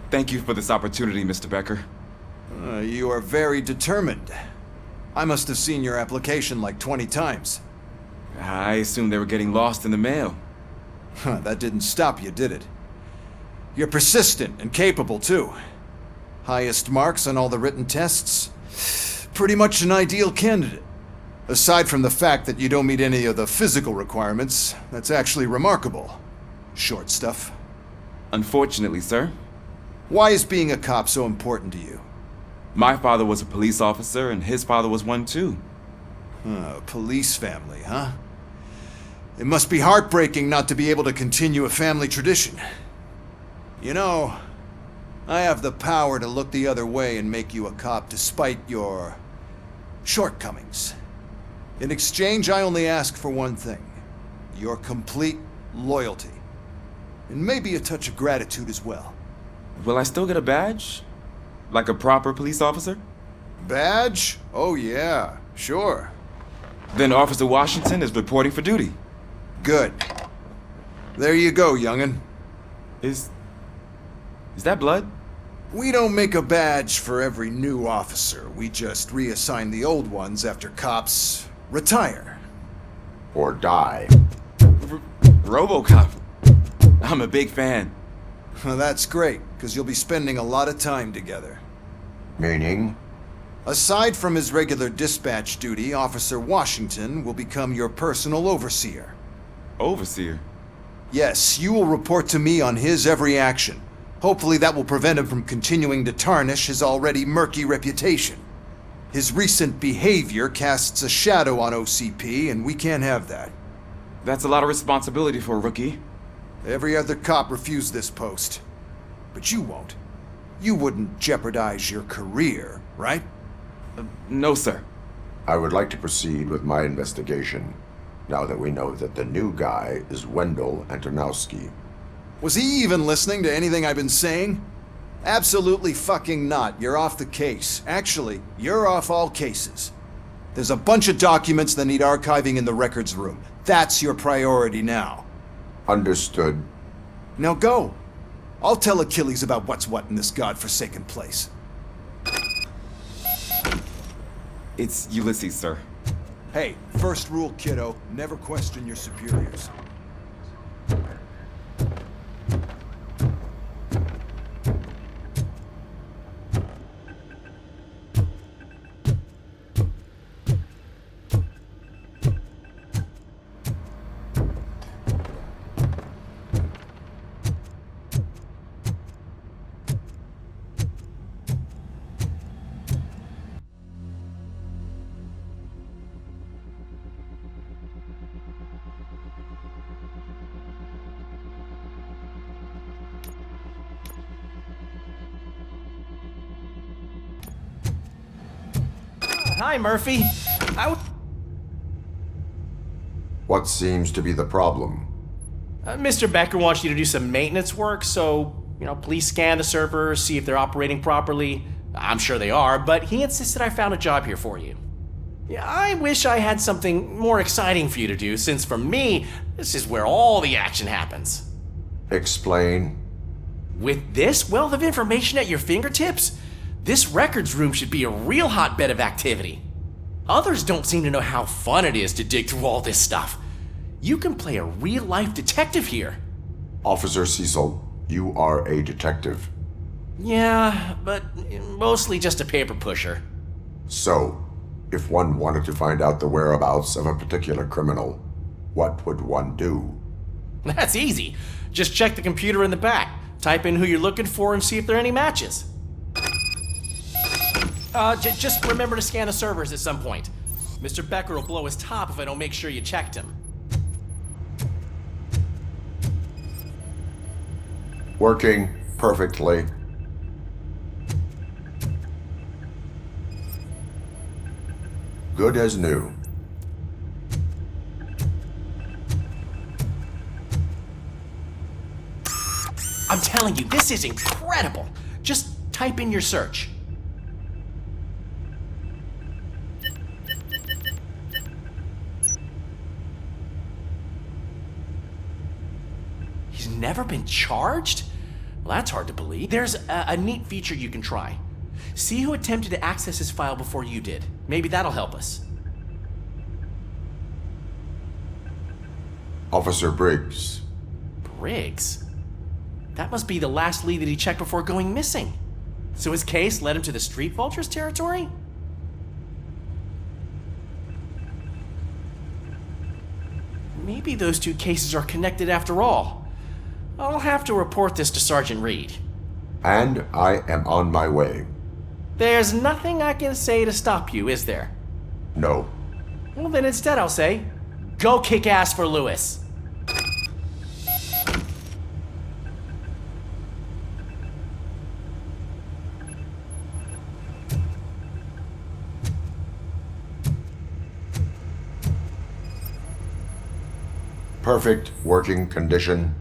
Thank you for this opportunity, Mr. Becker. You are very determined. I must have seen your application like 20 times. I assumed they were getting lost in the mail. That didn't stop you, did it? You're persistent and capable, too. Highest marks on all the written tests. Pretty much an ideal candidate. Aside from the fact that you don't meet any of the physical requirements, that's actually remarkable. Short stuff. Unfortunately, sir. Why is being a cop so important to you? My father was a police officer, and his father was one too. Police family, huh? It must be heartbreaking not to be able to continue a family tradition. You know, I have the power to look the other way and make you a cop despite your shortcomings. In exchange, I only ask for one thing. Your complete loyalty. And maybe a touch of gratitude as well. Will I still get a badge? Like a proper police officer? Badge? Oh yeah, sure. Then Officer Washington is reporting for duty. Good. There you go, young'un. Is that blood? We don't make a badge for every new officer. We just reassign the old ones after cops retire. Or die. Robocop. I'm a big fan. Well, that's great, because you'll be spending a lot of time together. Meaning? Aside from his regular dispatch duty, Officer Washington will become your personal overseer. Overseer? Yes, you will report to me on his every action. Hopefully that will prevent him from continuing to tarnish his already murky reputation. His recent behavior casts a shadow on OCP, and we can't have that. That's a lot of responsibility for a rookie. Every other cop refused this post. But you won't. You wouldn't jeopardize your career, right? No, sir. I would like to proceed with my investigation, now that we know that the new guy is Wendell Antonowski. Was he even listening to anything I've been saying? Absolutely fucking not. You're off the case. Actually, you're off all cases. There's a bunch of documents that need archiving in the records room. That's your priority now. Understood. Now go. I'll tell Achilles about what's what in this godforsaken place. It's Ulysses, sir. Hey, first rule, kiddo, never question your superiors. Hi, Murphy. What seems to be the problem? Mr. Becker wants you to do some maintenance work, so, please scan the servers, see if they're operating properly. I'm sure they are, but he insisted I found a job here for you. Yeah, I wish I had something more exciting for you to do, since for me, this is where all the action happens. Explain. With this wealth of information at your fingertips, this records room should be a real hotbed of activity. Others don't seem to know how fun it is to dig through all this stuff. You can play a real-life detective here. Officer Cecil, you are a detective. Yeah, but mostly just a paper pusher. So, if one wanted to find out the whereabouts of a particular criminal, what would one do? That's easy. Just check the computer in the back, type in who you're looking for, and see if there are any matches. Just remember to scan the servers at some point. Mr. Becker will blow his top if I don't make sure you checked him. Working perfectly. Good as new. I'm telling you, this is incredible. Just type in your search. He's never been charged? Well, that's hard to believe. There's a neat feature you can try. See who attempted to access his file before you did. Maybe that'll help us. Officer Briggs. Briggs? That must be the last lead that he checked before going missing. So his case led him to the Street Vultures territory? Maybe those two cases are connected after all. I'll have to report this to Sergeant Reed. And I am on my way. There's nothing I can say to stop you, is there? No. Well, then instead I'll say, go kick ass for Lewis. Perfect working condition.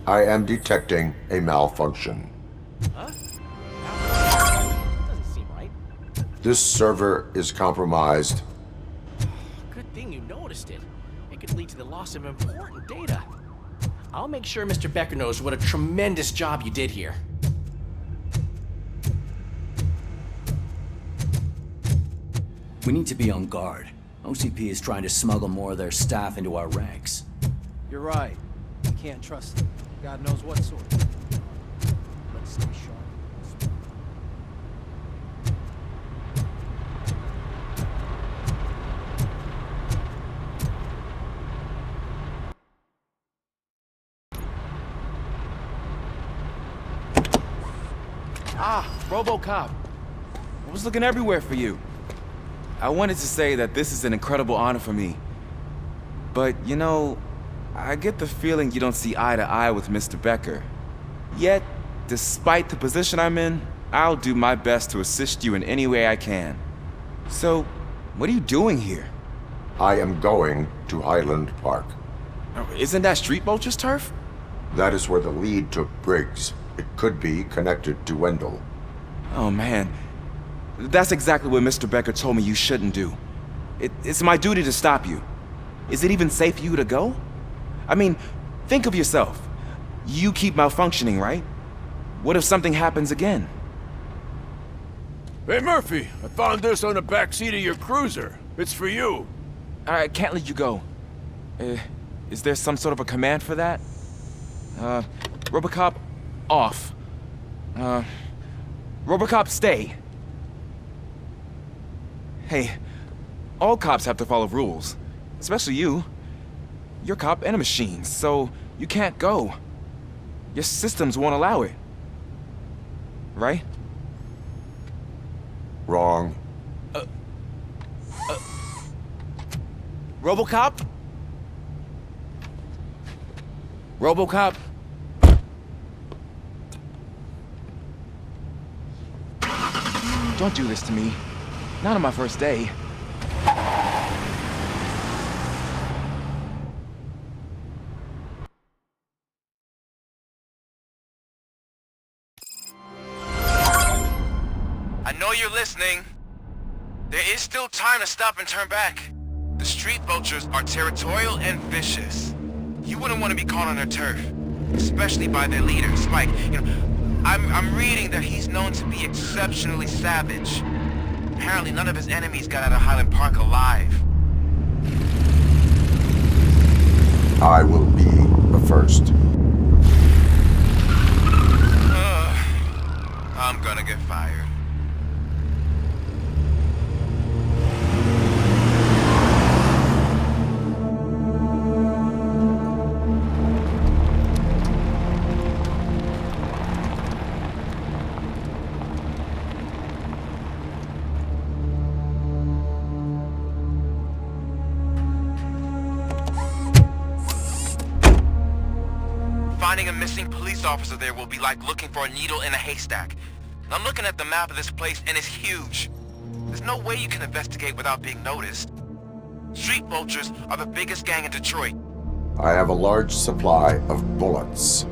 I am detecting a malfunction. Huh? Doesn't seem right. This server is compromised. Good thing you noticed it. It could lead to the loss of important data. I'll make sure Mr. Becker knows what a tremendous job you did here. We need to be on guard. OCP is trying to smuggle more of their staff into our ranks. You're right. You can't trust them. God knows what sort. Let's stay sharp. Robocop. I was looking everywhere for you. I wanted to say that this is an incredible honor for me. But, you know, I get the feeling you don't see eye to eye with Mr. Becker. Yet, despite the position I'm in, I'll do my best to assist you in any way I can. So, what are you doing here? I am going to Highland Park. Isn't that Street Vulture's turf? That is where the lead took Briggs. It could be connected to Wendell. Oh man, that's exactly what Mr. Becker told me you shouldn't do. It's my duty to stop you. Is it even safe for you to go? I mean, think of yourself. You keep malfunctioning, right? What if something happens again? Hey, Murphy, I found this on the back seat of your cruiser. It's for you. I can't let you go. Is there some sort of a command for that? Robocop, off. Robocop, stay. Hey, all cops have to follow rules. Especially you. You're a cop and a machine, so you can't go. Your systems won't allow it. Right? Wrong. Robocop? Robocop? Don't do this to me. Not on my first day. I know you're listening. There is still time to stop and turn back. The Street Vultures are territorial and vicious. You wouldn't want to be caught on their turf. especially by their leader, Spike. I'm reading that he's known to be exceptionally savage. Apparently none of his enemies got out of Highland Park alive. I will be the first. I'm gonna get fired. Finding a missing police officer there will be like looking for a needle in a haystack. I'm looking at the map of this place and it's huge. There's no way you can investigate without being noticed. Street vultures are the biggest gang in Detroit. I have a large supply of bullets.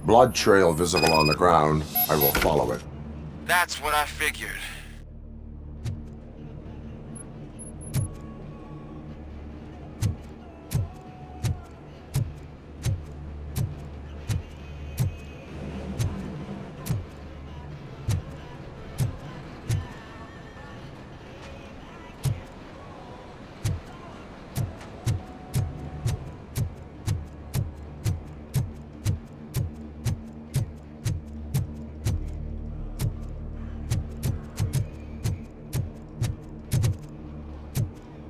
Blood trail visible on the ground. I will follow it. That's what I figured.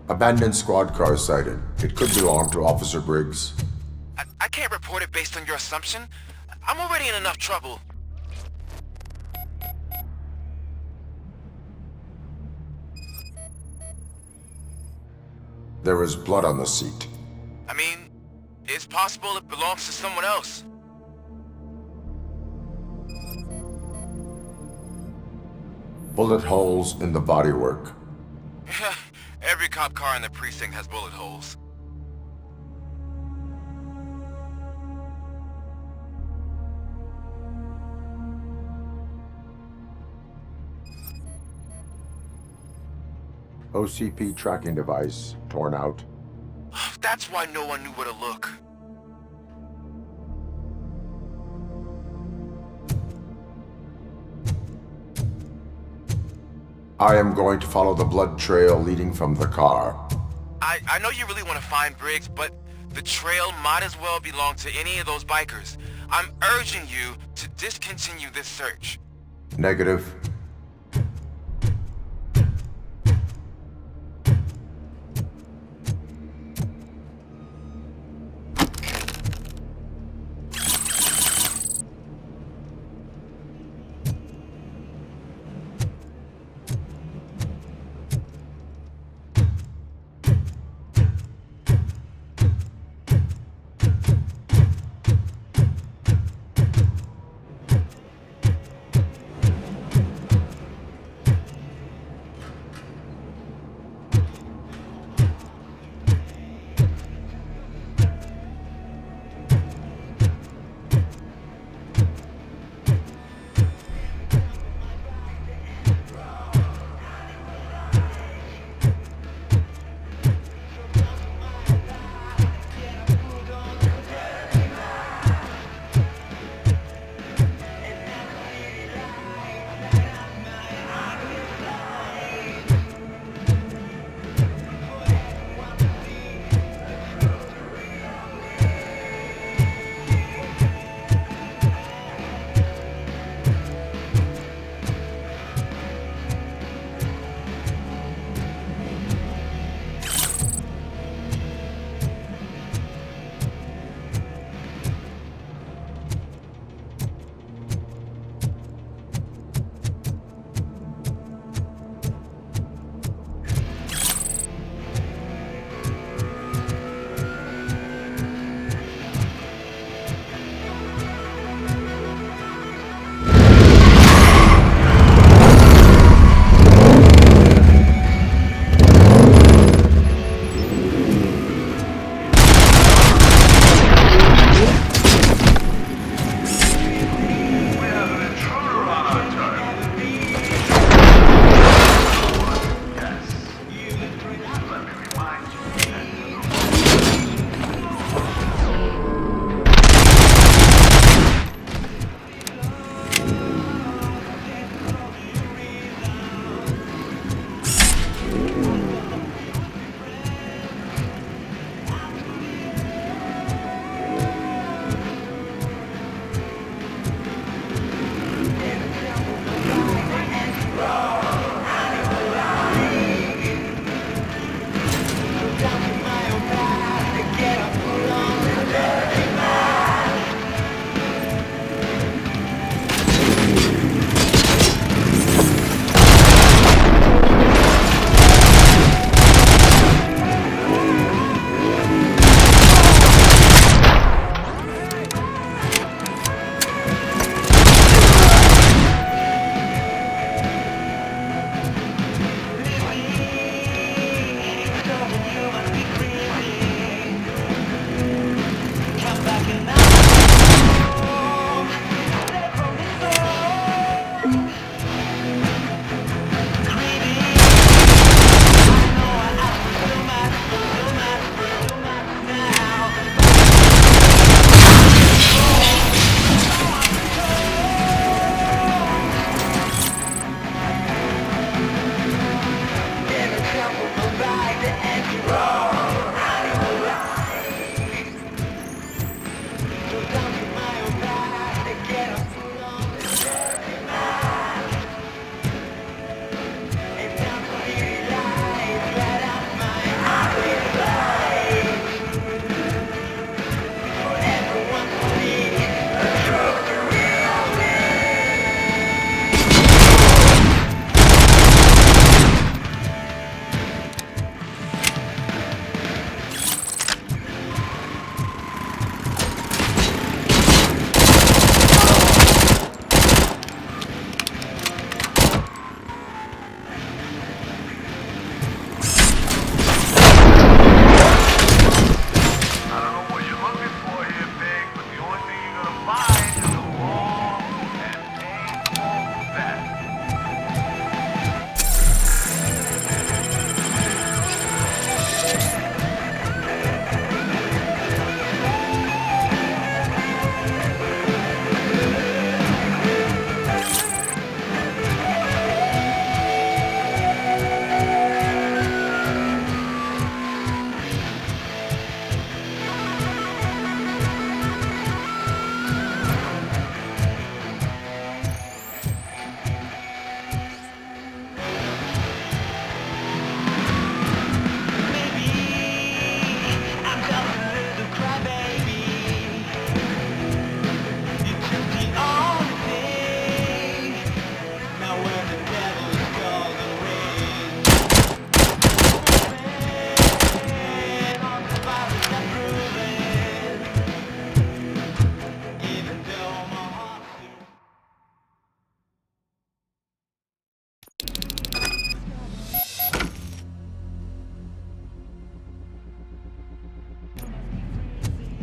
Abandoned squad car sighted. It could belong to Officer Briggs. I can't report it based on your assumption. I'm already in enough trouble. There is blood on the seat. I mean, it's possible it belongs to someone else. Bullet holes in the bodywork. Every cop car in the precinct has bullet holes. OCP tracking device torn out. That's why no one knew where to look. I am going to follow the blood trail leading from the car. I know you really want to find Briggs, but the trail might as well belong to any of those bikers. I'm urging you to discontinue this search. Negative.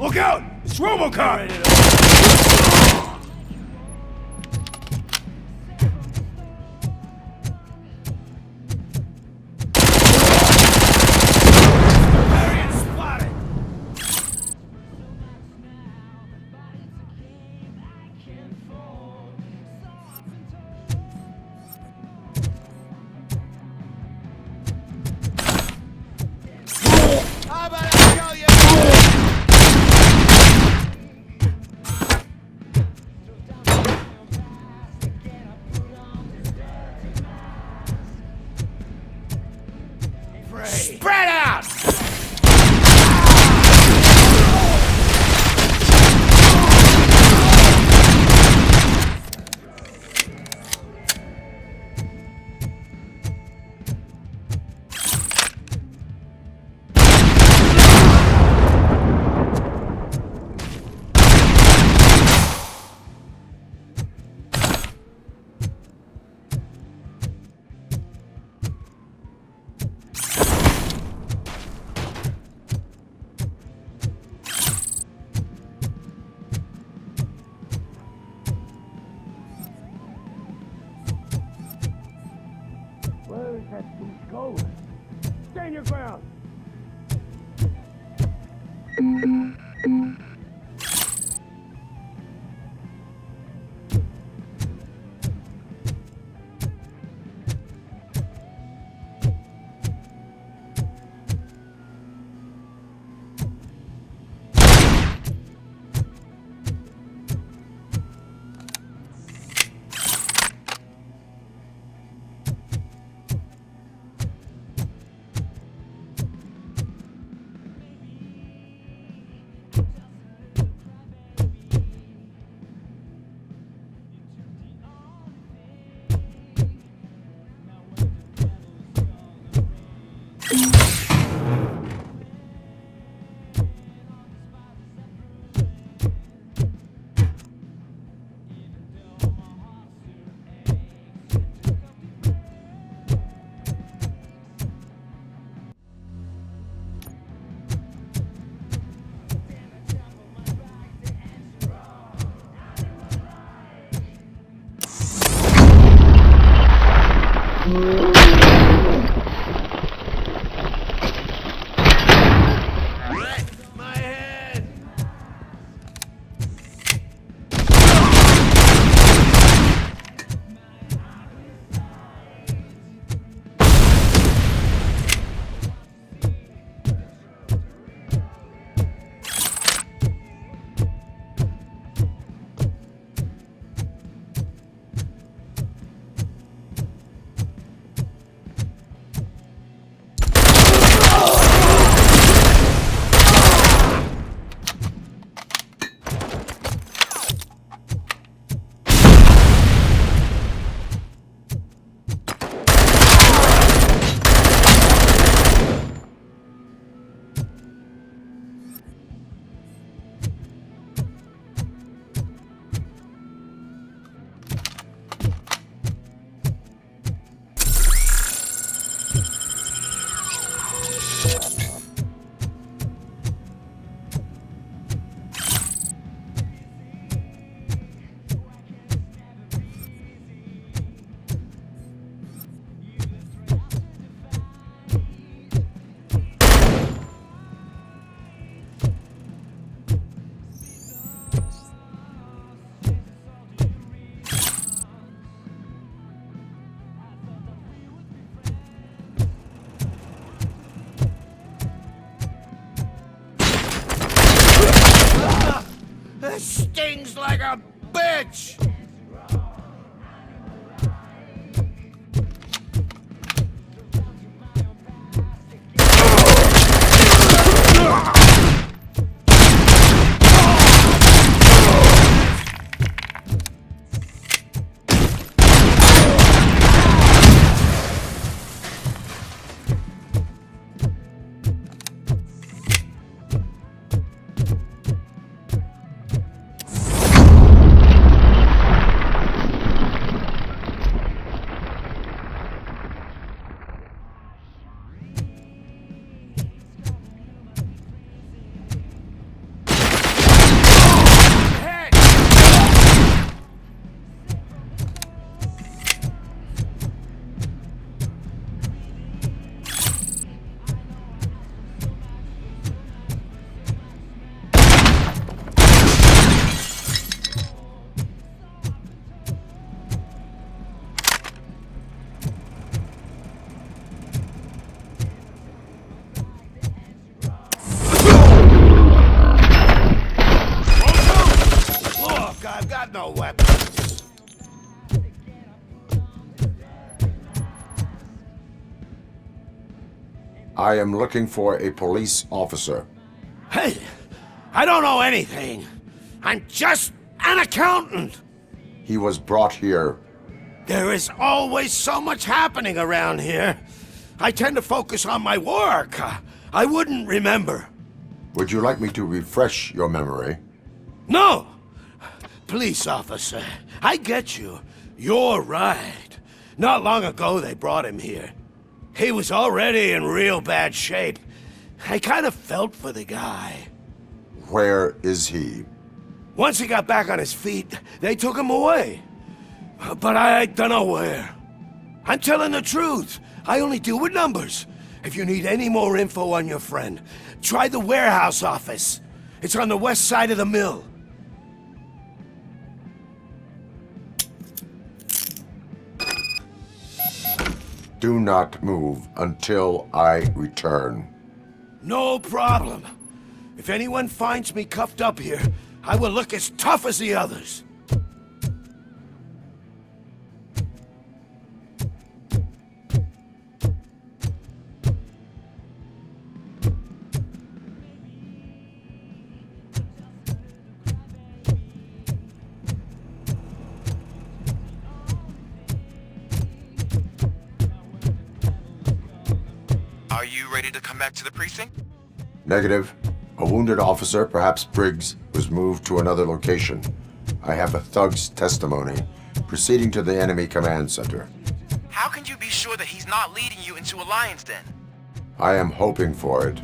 Look out! It's Robocop! Spread out! Where is that beast going? Stand your ground! Stings like a bitch! I am looking for a police officer. Hey, I don't know anything. I'm just an accountant. He was brought here. There is always so much happening around here. I tend to focus on my work. I wouldn't remember. Would you like me to refresh your memory? No! Police officer, I get you. You're right. Not long ago they brought him here. He was already in real bad shape. I kind of felt for the guy. Where is he? Once he got back on his feet, they took him away. But I don't know where. I'm telling the truth. I only deal with numbers. If you need any more info on your friend, try the warehouse office. It's on the west side of the mill. Do not move until I return. No problem. If anyone finds me cuffed up here, I will look as tough as the others. Are you ready to come back to the precinct? Negative. A wounded officer, perhaps Briggs, was moved to another location. I have a thug's testimony proceeding to the enemy command center. How can you be sure that he's not leading you into a lion's den? I am hoping for it.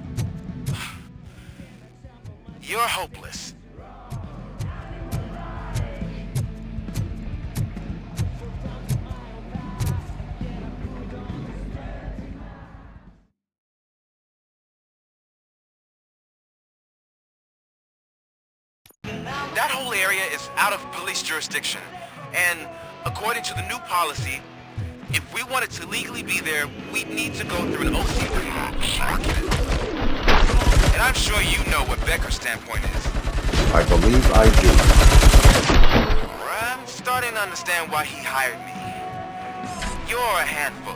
You're hopeless. That whole area is out of police jurisdiction, and according to the new policy, if we wanted to legally be there, we'd need to go through an OCP document. And I'm sure you know what Becker's standpoint is. I believe I do. I'm starting to understand why he hired me. You're a handful.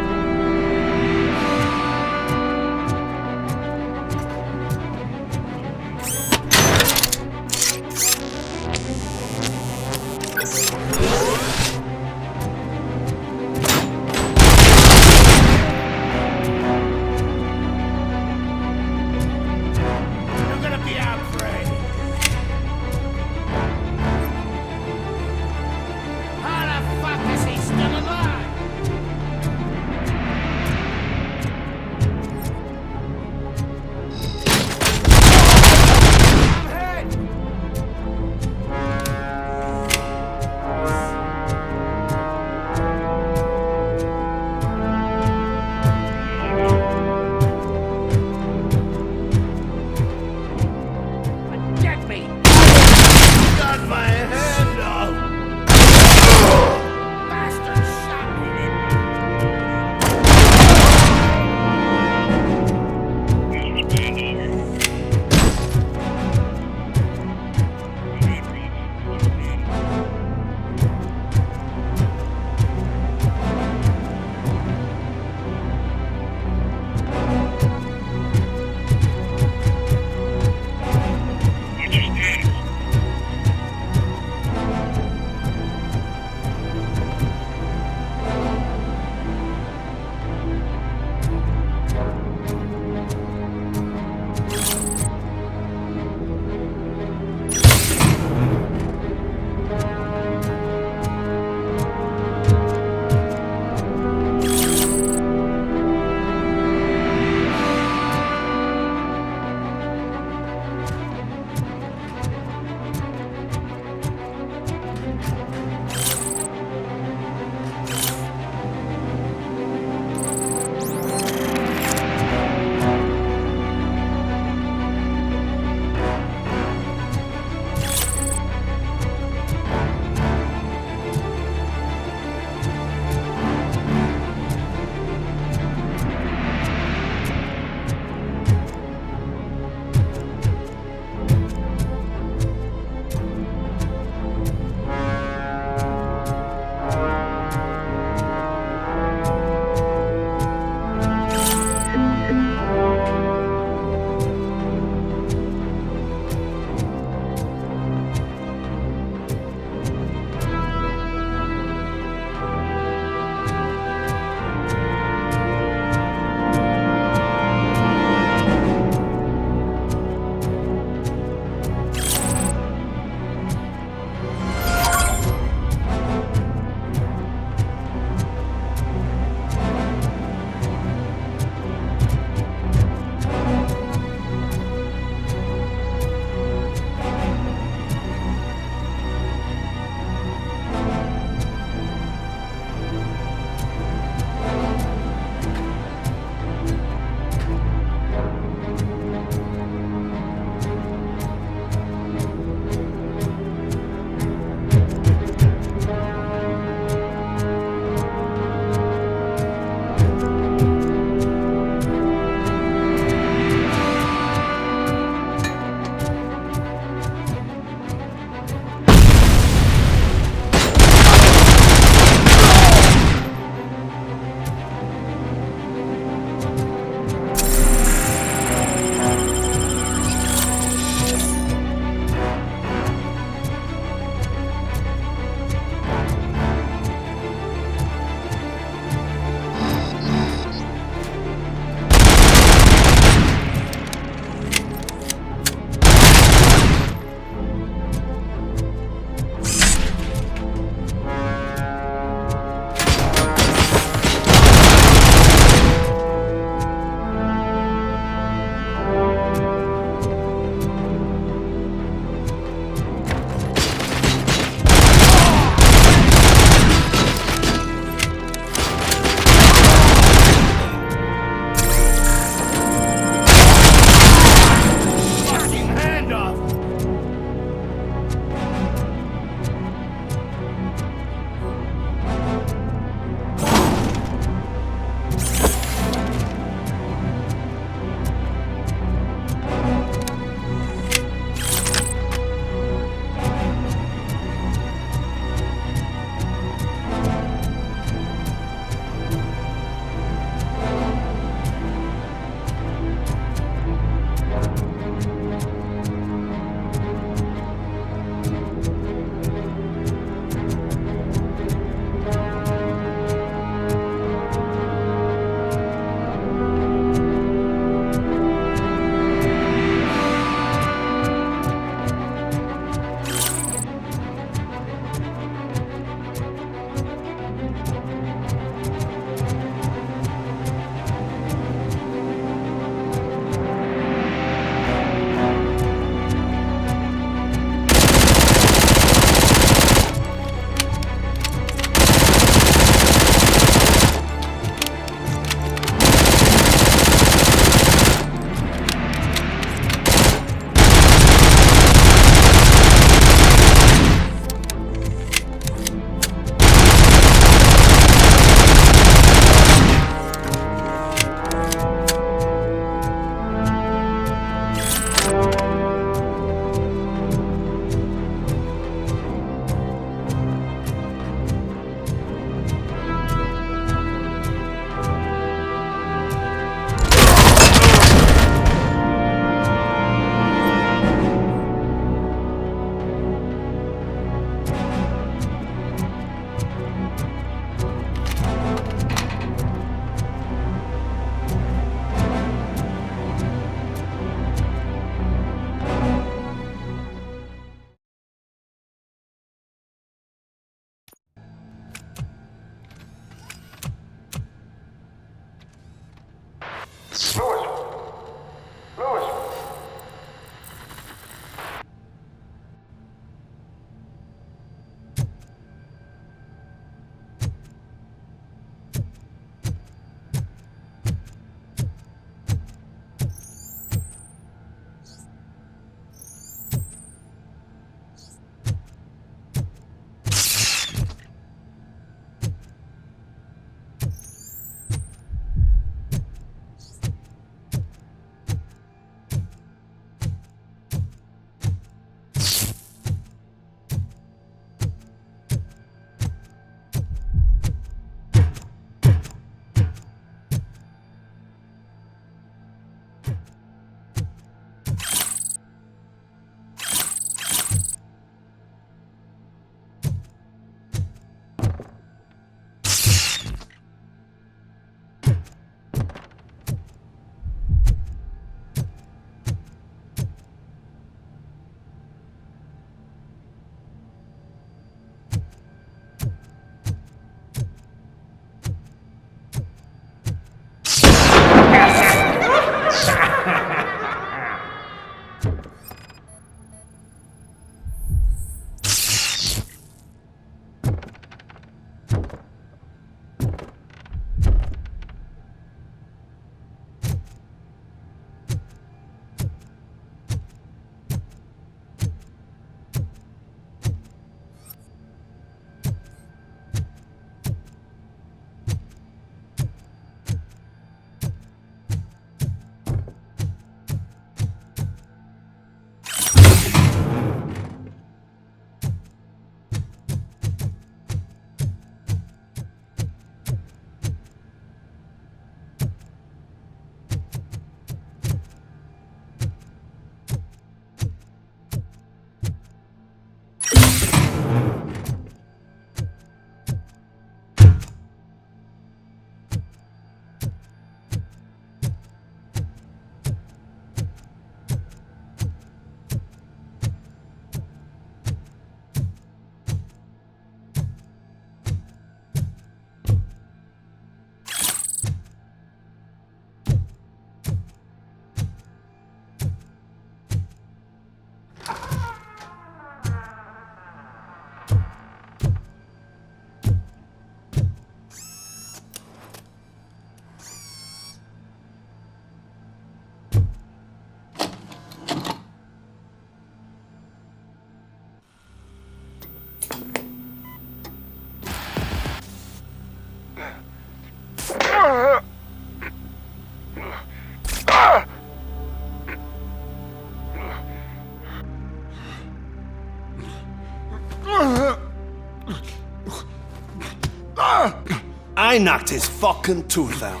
I knocked his fucking tooth out.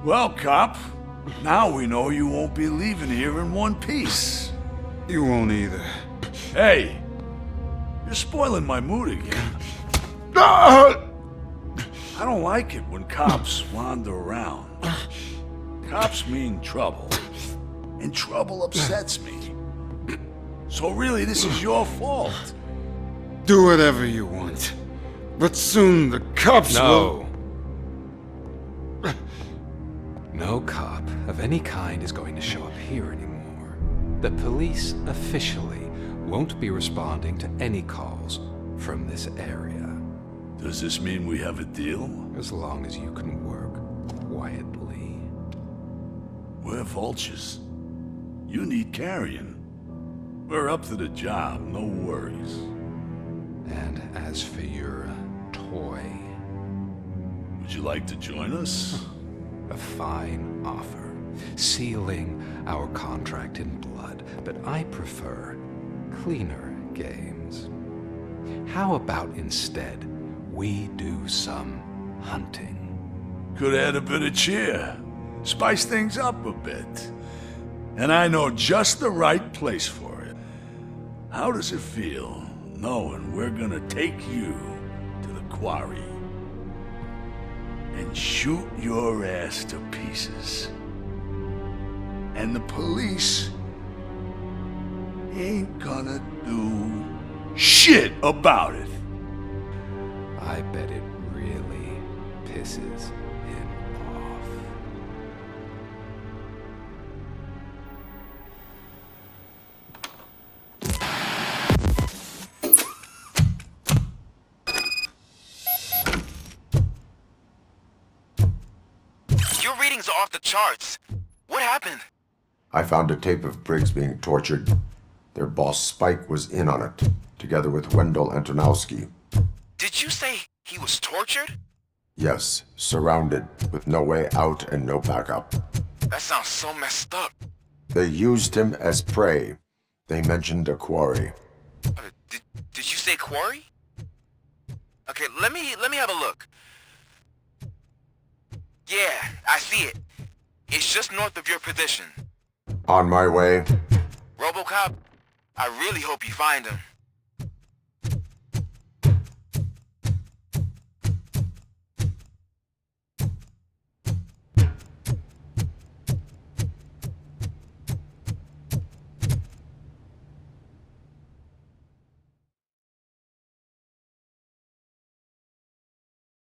Well, cop, now we know you won't be leaving here in one piece. You won't either. Hey, you're spoiling my mood again. Ah! I don't like it when cops wander around. Cops mean trouble, and trouble upsets me. So really, this is your fault. Do whatever you want. But soon the cops will... No cop of any kind is going to show up here anymore. The police officially won't be responding to any calls from this area. Does this mean we have a deal? As long as you can work quietly. We're vultures. You need carrion. We're up to the job, no worries. And as for your toy... Would you like to join us? A fine offer, sealing our contract in blood, but I prefer cleaner games. How about instead we do some hunting? Could add a bit of cheer, spice things up a bit. And I know just the right place for it. How does it feel knowing we're gonna take you to the quarry and shoot your ass to pieces? And the police ain't gonna do shit about it. I bet it really pisses him off. Your readings are off the charts. What happened? I found a tape of Briggs being tortured. Their boss Spike was in on it, together with Wendell Antonowski. Did you say he was tortured? Yes, surrounded, with no way out and no backup. That sounds so messed up. They used him as prey. They mentioned a quarry. Did you say quarry? Okay, let me have a look. Yeah, I see it. It's just north of your position. On my way. Robocop, I really hope you find him.